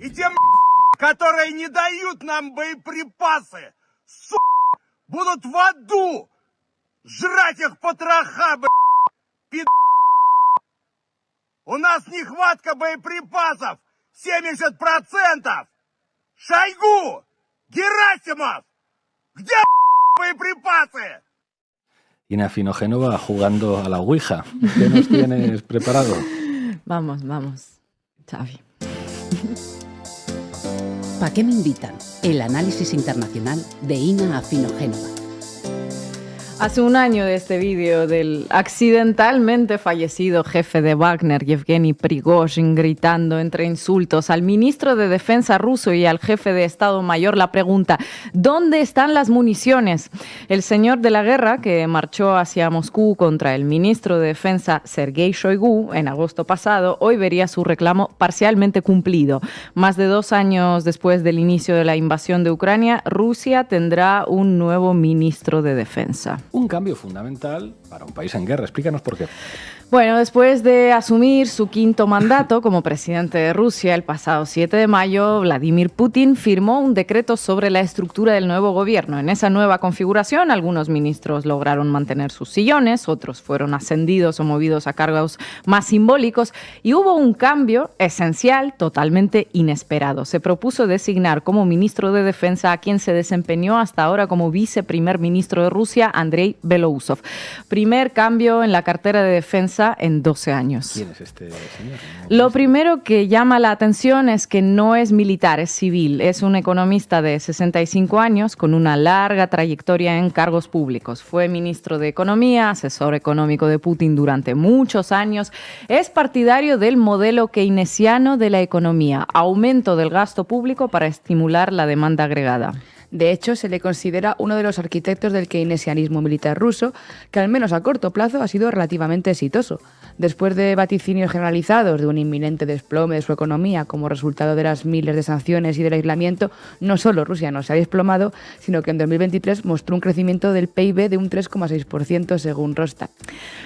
И те, которые не дают нам боеприпасы, будут в аду жрать их потроха, У нас нехватка боеприпасов 70%. Шойгу! Герасимов! Где боепрipase? Ina Finogénova jugando a la Ouija. ¿Qué nos tienes preparado? Vamos, Xavi. ¿Pa' qué me invitan? El análisis internacional de Ina Finogénova. Hace un año de este vídeo del accidentalmente fallecido jefe de Wagner, Yevgeny Prigozhin, gritando entre insultos al ministro de Defensa ruso y al jefe de Estado Mayor la pregunta: ¿dónde están las municiones? El señor de la guerra, que marchó hacia Moscú contra el ministro de Defensa Sergei Shoigu en agosto pasado, hoy vería su reclamo parcialmente cumplido. Más de 2 años después del inicio de la invasión de Ucrania, Rusia tendrá un nuevo ministro de Defensa. Un cambio fundamental para un país en guerra. Explícanos por qué. Bueno, después de asumir su 5º mandato como presidente de Rusia el pasado 7 de mayo, Vladimir Putin firmó un decreto sobre la estructura del nuevo gobierno. En esa nueva configuración, algunos ministros lograron mantener sus sillones, otros fueron ascendidos o movidos a cargos más simbólicos y hubo un cambio esencial, totalmente inesperado. Se propuso designar como ministro de Defensa a quien se desempeñó hasta ahora como viceprimer ministro de Rusia, Andrei Belousov. Primer cambio en la cartera de defensa en 12 años. ¿Quién es este señor? Lo primero que llama la atención es que no es militar, es civil. Es un economista de 65 años con una larga trayectoria en cargos públicos. Fue ministro de Economía, asesor económico de Putin durante muchos años. Es partidario del modelo keynesiano de la economía, aumento del gasto público para estimular la demanda agregada. De hecho, se le considera uno de los arquitectos del keynesianismo militar ruso, que al menos a corto plazo ha sido relativamente exitoso. Después de vaticinios generalizados de un inminente desplome de su economía como resultado de las miles de sanciones y del aislamiento, no solo Rusia no se ha desplomado, sino que en 2023 mostró un crecimiento del PIB de un 3,6% según Rosta.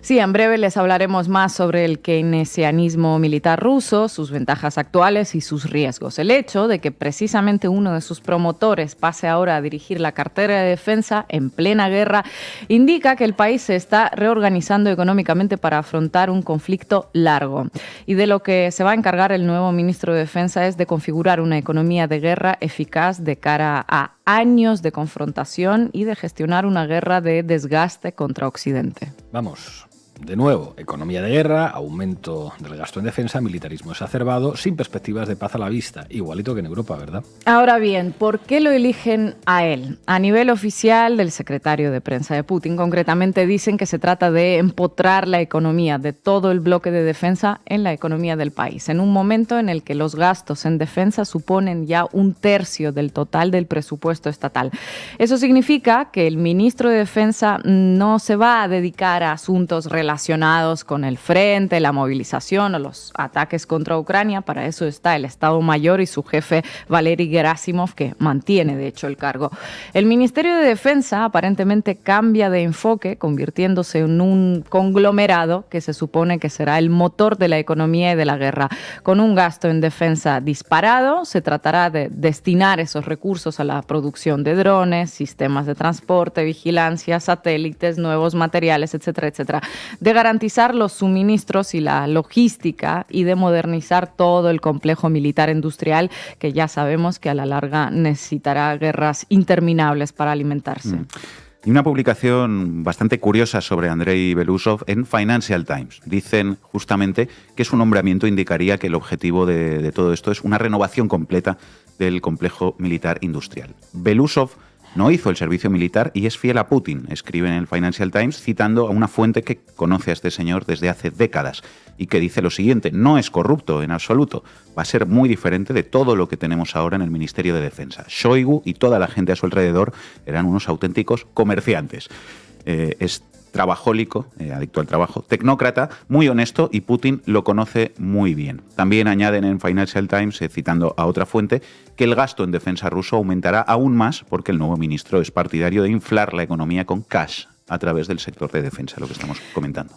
Sí, en breve les hablaremos más sobre el keynesianismo militar ruso, sus ventajas actuales y sus riesgos. El hecho de que precisamente uno de sus promotores pase ahora a dirigir la cartera de defensa en plena guerra indica que el país se está reorganizando económicamente para afrontar un conflicto largo. Y de lo que se va a encargar el nuevo ministro de Defensa es de configurar una economía de guerra eficaz de cara a años de confrontación y de gestionar una guerra de desgaste contra Occidente. Vamos. De nuevo, economía de guerra, aumento del gasto en defensa, militarismo exacerbado, sin perspectivas de paz a la vista. Igualito que en Europa, ¿verdad? Ahora bien, ¿por qué lo eligen a él? A nivel oficial del secretario de prensa de Putin, concretamente dicen que se trata de empotrar la economía de todo el bloque de defensa en la economía del país, en un momento en el que los gastos en defensa suponen ya 1/3 del total del presupuesto estatal. Eso significa que el ministro de Defensa no se va a dedicar a asuntos relacionados con el frente, la movilización o los ataques contra Ucrania. Para eso está el Estado Mayor y su jefe Valery Gerasimov, que mantiene de hecho el cargo. El Ministerio de Defensa aparentemente cambia de enfoque, convirtiéndose en un conglomerado que se supone que será el motor de la economía y de la guerra. Con un gasto en defensa disparado, se tratará de destinar esos recursos a la producción de drones, sistemas de transporte, vigilancia, satélites, nuevos materiales, etcétera, etcétera. De garantizar los suministros y la logística y de modernizar todo el complejo militar industrial que ya sabemos que a la larga necesitará guerras interminables para alimentarse. Y una publicación bastante curiosa sobre Andrei Belousov en Financial Times. Dicen justamente que su nombramiento indicaría que el objetivo de todo esto es una renovación completa del complejo militar industrial. Belousov no hizo el servicio militar y es fiel a Putin, escribe en el Financial Times, citando a una fuente que conoce a este señor desde hace décadas y que dice lo siguiente: no es corrupto en absoluto, va a ser muy diferente de todo lo que tenemos ahora en el Ministerio de Defensa. Shoigu y toda la gente a su alrededor eran unos auténticos comerciantes. Es trabajólico, adicto al trabajo, tecnócrata, muy honesto y Putin lo conoce muy bien. También añaden en Financial Times, citando a otra fuente, que el gasto en defensa ruso aumentará aún más porque el nuevo ministro es partidario de inflar la economía con cash a través del sector de defensa, lo que estamos comentando.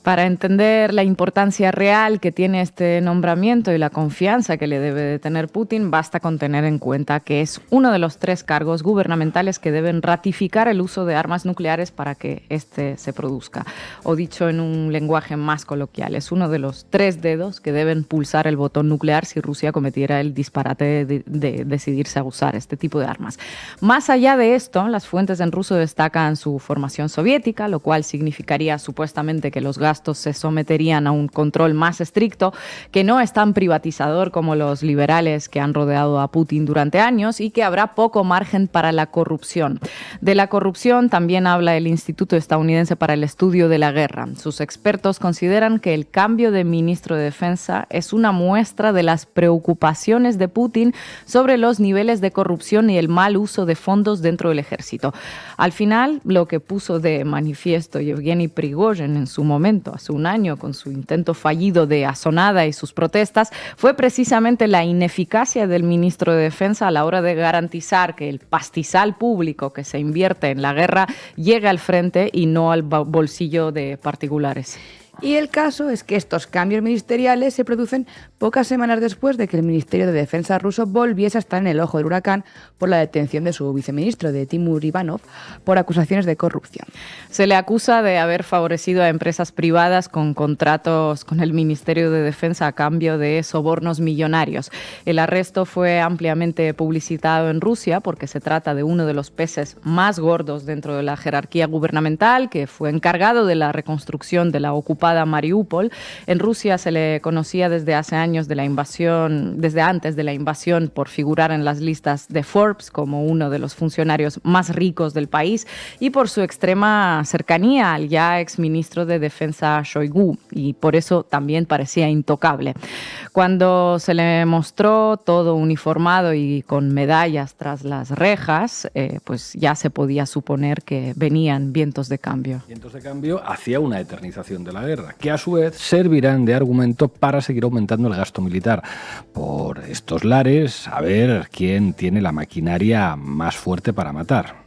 Para entender la importancia real que tiene este nombramiento y la confianza que le debe de tener Putin, basta con tener en cuenta que es uno de los 3 cargos gubernamentales que deben ratificar el uso de armas nucleares para que este se produzca. O dicho en un lenguaje más coloquial, es uno de los 3 dedos que deben pulsar el botón nuclear si Rusia cometiera el disparate de decidirse a usar este tipo de armas. Más allá de esto, las fuentes en ruso destacan su formación soviética, lo cual significaría supuestamente que los gastos se someterían a un control más estricto, que no es tan privatizador como los liberales que han rodeado a Putin durante años y que habrá poco margen para la corrupción. De la corrupción también habla el Instituto Estadounidense para el Estudio de la Guerra. Sus expertos consideran que el cambio de ministro de Defensa es una muestra de las preocupaciones de Putin sobre los niveles de corrupción y el mal uso de fondos dentro del ejército. Al final, lo que puso de manifiesto Yevgeny Prigozhin en su momento, hace un año, con su intento fallido de asonada y sus protestas, fue precisamente la ineficacia del ministro de Defensa a la hora de garantizar que el pastizal público que se invierte en la guerra llegue al frente y no al bolsillo de particulares. Y el caso es que estos cambios ministeriales se producen pocas semanas después de que el Ministerio de Defensa ruso volviese a estar en el ojo del huracán por la detención de su viceministro, de Timur Ivanov, por acusaciones de corrupción. Se le acusa de haber favorecido a empresas privadas con contratos con el Ministerio de Defensa a cambio de sobornos millonarios. El arresto fue ampliamente publicitado en Rusia porque se trata de uno de los peces más gordos dentro de la jerarquía gubernamental, que fue encargado de la reconstrucción de la ocupación Mariupol. En Rusia se le conocía desde hace años de la invasión, desde antes de la invasión, por figurar en las listas de Forbes como uno de los funcionarios más ricos del país y por su extrema cercanía al ya exministro de Defensa Shoigu, y por eso también parecía intocable. Cuando se le mostró todo uniformado y con medallas tras las rejas, pues ya se podía suponer que venían vientos de cambio. Vientos de cambio hacia una eternización de la guerra, que a su vez servirán de argumento para seguir aumentando el gasto militar. Por estos lares, a ver quién tiene la maquinaria más fuerte para matar.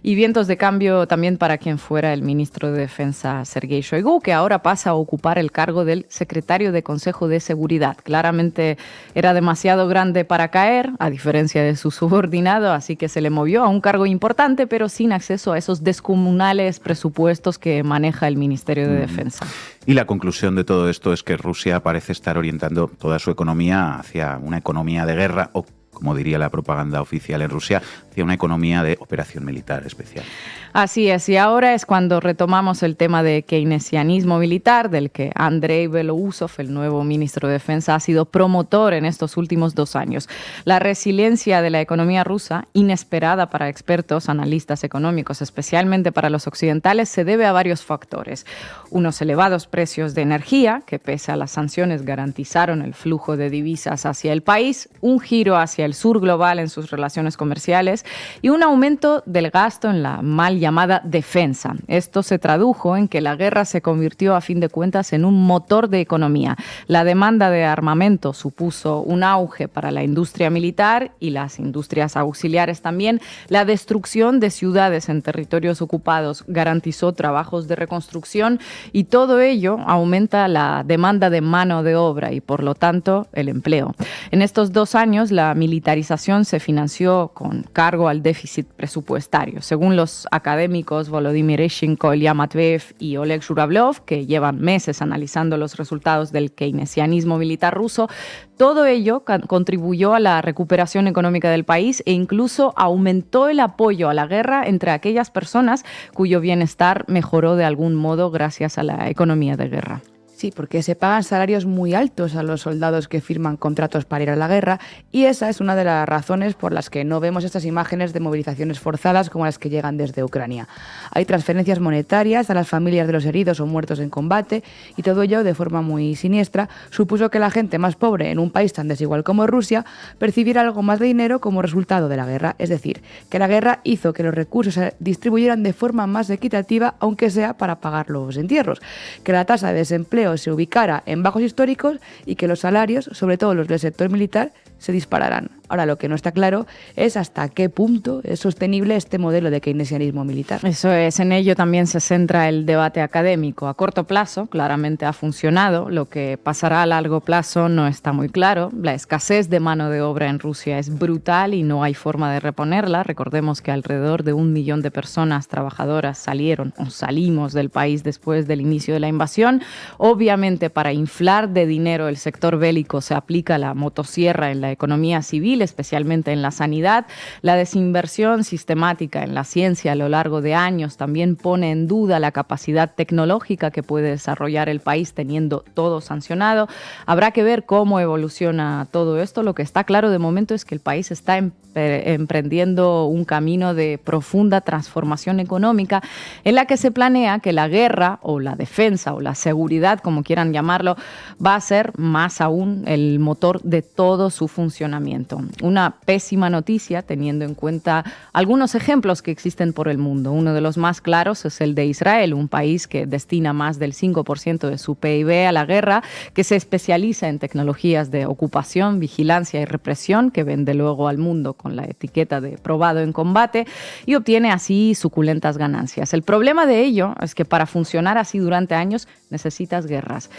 Y vientos de cambio también para quien fuera el ministro de Defensa, Sergei Shoigu, que ahora pasa a ocupar el cargo del secretario de Consejo de Seguridad. Claramente era demasiado grande para caer, a diferencia de su subordinado, así que se le movió a un cargo importante, pero sin acceso a esos descomunales presupuestos que maneja el Ministerio de Defensa. Y la conclusión de todo esto es que Rusia parece estar orientando toda su economía hacia una economía de guerra, o como diría la propaganda oficial en Rusia, hacia una economía de operación militar especial. Así es, y ahora es cuando retomamos el tema de keynesianismo militar, del que Andrei Belousov, el nuevo ministro de Defensa, ha sido promotor en estos últimos 2 años. La resiliencia de la economía rusa, inesperada para expertos, analistas económicos, especialmente para los occidentales, se debe a varios factores. Unos elevados precios de energía, que pese a las sanciones garantizaron el flujo de divisas hacia el país, un giro hacia el sur global en sus relaciones comerciales y un aumento del gasto en la mal llamada defensa. Esto se tradujo en que la guerra se convirtió a fin de cuentas en un motor de economía. La demanda de armamento supuso un auge para la industria militar y las industrias auxiliares también. La destrucción de ciudades en territorios ocupados garantizó trabajos de reconstrucción y todo ello aumenta la demanda de mano de obra y por lo tanto el empleo. En estos 2 años la militarización se financió con cargo al déficit presupuestario. Según los académicos Volodymyr Ishchenko, Ilya Matveev y Oleg Zhuravlyov, que llevan meses analizando los resultados del keynesianismo militar ruso, todo ello contribuyó a la recuperación económica del país e incluso aumentó el apoyo a la guerra entre aquellas personas cuyo bienestar mejoró de algún modo gracias a la economía de guerra. Sí, porque se pagan salarios muy altos a los soldados que firman contratos para ir a la guerra y esa es una de las razones por las que no vemos estas imágenes de movilizaciones forzadas como las que llegan desde Ucrania. Hay transferencias monetarias a las familias de los heridos o muertos en combate y todo ello, de forma muy siniestra, supuso que la gente más pobre en un país tan desigual como Rusia percibiera algo más de dinero como resultado de la guerra. Es decir, que la guerra hizo que los recursos se distribuyeran de forma más equitativa, aunque sea para pagar los entierros, que la tasa de desempleo se ubicara en bajos históricos y que los salarios, sobre todo los del sector militar, se dispararan. Ahora, lo que no está claro es hasta qué punto es sostenible este modelo de keynesianismo militar. Eso es, en ello también se centra el debate académico. A corto plazo, claramente ha funcionado. Lo que pasará a largo plazo no está muy claro. La escasez de mano de obra en Rusia es brutal y no hay forma de reponerla. Recordemos que alrededor de 1 millón de personas trabajadoras salieron o salimos del país después del inicio de la invasión. Obviamente, para inflar de dinero el sector bélico se aplica la motosierra en la economía civil, especialmente en la sanidad. La desinversión sistemática en la ciencia a lo largo de años también pone en duda la capacidad tecnológica que puede desarrollar el país teniendo todo sancionado. Habrá que ver cómo evoluciona todo esto. Lo que está claro de momento es que el país está emprendiendo un camino de profunda transformación económica en la que se planea que la guerra o la defensa o la seguridad, como quieran llamarlo, va a ser más aún el motor de todo su funcionamiento. Una pésima noticia teniendo en cuenta algunos ejemplos que existen por el mundo. Uno de los más claros es el de Israel, un país que destina más del 5% de su PIB a la guerra, que se especializa en tecnologías de ocupación, vigilancia y represión, que vende luego al mundo con la etiqueta de probado en combate y obtiene así suculentas ganancias. El problema de ello es que para funcionar así durante años necesitas guerras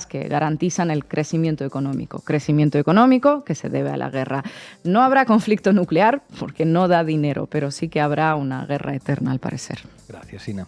que garantizan el crecimiento económico que se debe a la guerra. No habrá conflicto nuclear porque no da dinero, pero sí que habrá una guerra eterna al parecer. Gracias, Ina.